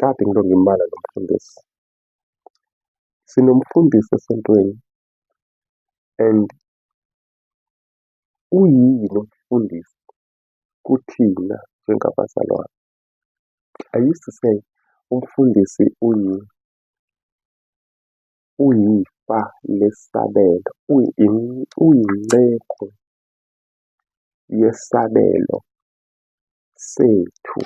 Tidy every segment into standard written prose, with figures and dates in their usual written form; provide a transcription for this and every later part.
kade ngilokhu ngimbala lo mfundisi. Sinomfundisi esontweni and uyini umfundisi kuthina njengabazalwane. I used to say umfundisi uyifa lesabelo, uyinceko yesabelo sethu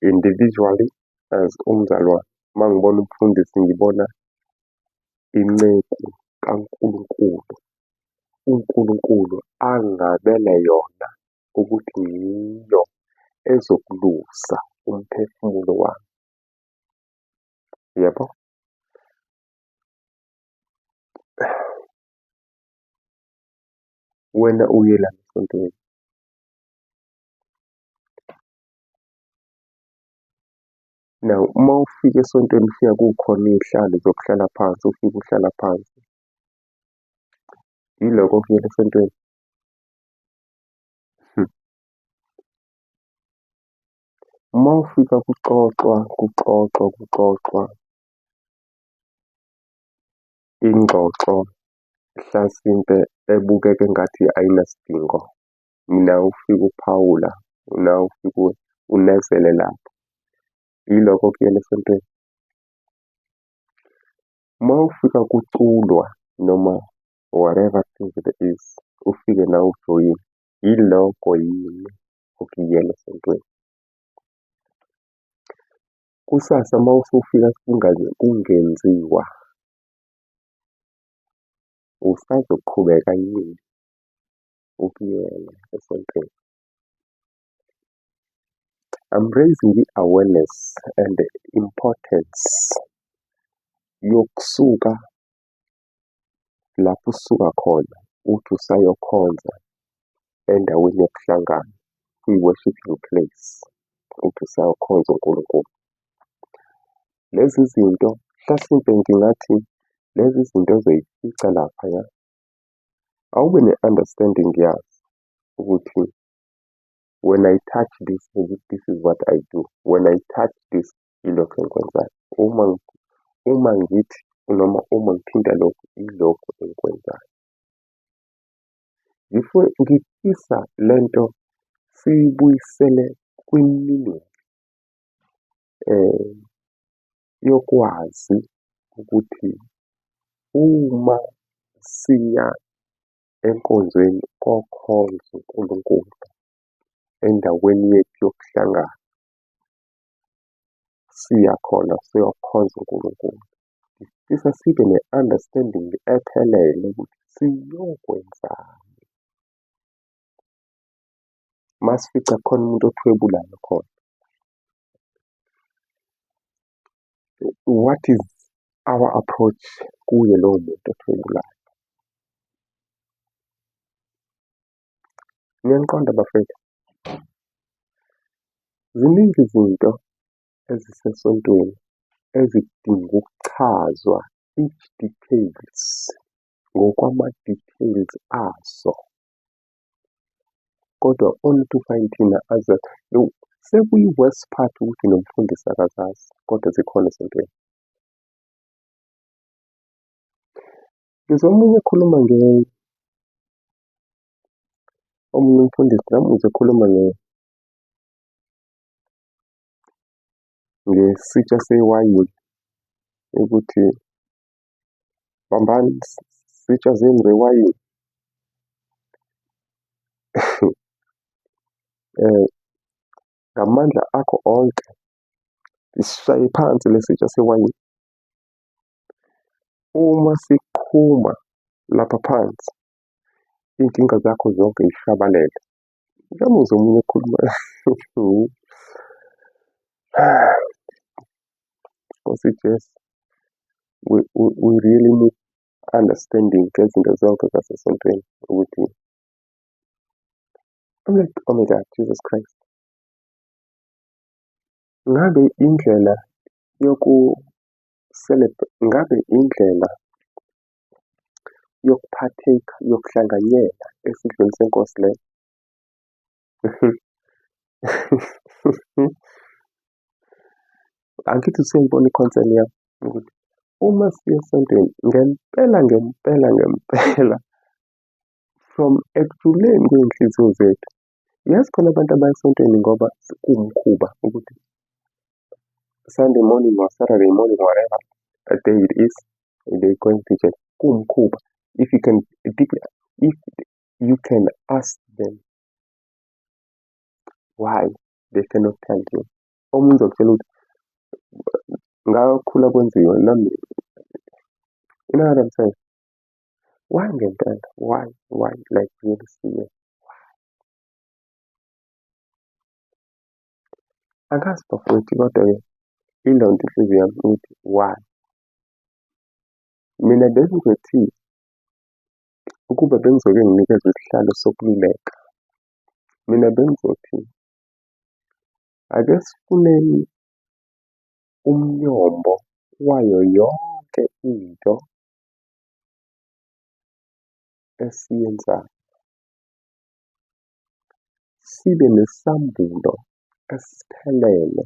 individually as umzalwane. Uma ngibona umfundisi ngibona inceku kaNkulunkulu, uNkulunkulu angabele yona ukuthi yiyo ezokulusa umphefumulo wami. Yebo? Wena uyelana esontweni? Now, uma ufika esontweni ufika kukhona iy'hlalo zokuhlala phansi, ufike uhlala phansi. Yiloko okuyela esontweni? Uma ufika kuxoxwa ingxoxo hlasimpe ebukeka engathi ayinasidingo, mina ufike uphawula, na ufike unezele lapho. Yiloko okuyela esontweni? Uma ufika kuculwa noma whatever thing it is, ufike nawe ujoyine, yiloko yini okuyela esontweni? Kusasa uma usufika kungenziwa, usazoqhubeka yini ukuyela esontweni? I'm raising the-awareness and the importance yokusuka lapho usuka khona uthi usayokhonza endaweni yokuhlangana, kwi-worshiping place, uthi usayokhonza uNkulunkulu. Lezi zinto, hlasimpe ngingathi lezi zinto ozoy'fica laphaya, awube ne-understanding yazo ukuthi when I touch this, this is what I do. When I touch this, yilokhu engikwenzayo. Uma ngithi noma uma ngiphinda lokhu, yilokhu engikwenzayo. Ngifisa lento siyibuyisele kwi-meaning yokwazi ukuthi uma siya enkonzweni kokhonza uNkulunkulu endaweni yethu yokuhlangana, siya khona siyokhonza uNkulunkulu. Ngifisa sibe ne-understanding ephelele ukuthi siyokwenzani. Masifica khona umuntu othwebulayo khona, what is our approach kuye lowo muntu othwebulayo? Niyaniqonda bafethu? Ziningi izinto ezisesontweni ezidinga ukuchazwa, each details ngokwama-details aso. Kodwa only to find thina as sekuyi-worst part ukuthi nomfundisi akazazi, kodwa zikhona esontweni. Ngizwa omunye ekhuluma omunye umfundisi ngamuzwa ekhuluma ngesitsha sewayini ukuthi bambani sitsha zenu zewayini. Ngamandla akho onke sishaye phansi lesitsha sewayini. Uma siqhuma lapha phansi, iy'nkinga zakho zonke yishabalele. Ngamuzwa omunye ekhuluma Nkosi Jesu, we really need understanding ngezinto zonke zasesontweni ukuthi I'm like, oh my God, Jesus Christ. Ngabe indlela ngabe indlela yokuphatheka, yokuhlanganyela esidlweni senkosi le angithi usuyayibona i-concern yami ukuthi uma siya esontweni ngempela from ekujuleni kwey'nhliziyo zethu, yazi khona abantu abaya esontweni ngoba kuwumkhuba ukuthi Sunday morning or Saturday morning, whatever a day it is, they going to church. Kuwumkhuba. If you can ask them why they cannot tell you. Omunye uzokutshela ukuthi ngakhula kwenziwa nami. You know what I'm saying? Why ngempela? Why? Like really serious. Angazi bafowethu kodwa-ke ilo nto inhliziyo yami ukuthi why? Mina bengizothi ukuba bengizoke nginikezwe isihlalo sokululeka, mina bengizothi ake sifuneni umnyombo wayo yonke into esiyenzayo, sibe nesambulo esiphelele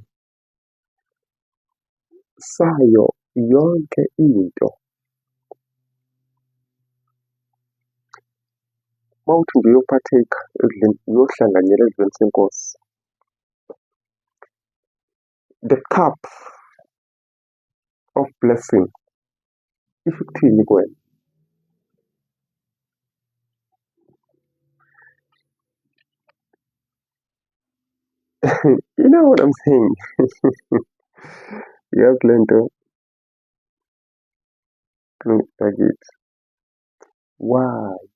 sayo yonke into. Mawuthi nje uyophatheka ekudleni, uyohlanganyela ekudleni senkosi. The cup of blessing isho ukuthini kuwena? You know what I'm saying? Yazi le nto ngakithi. Why?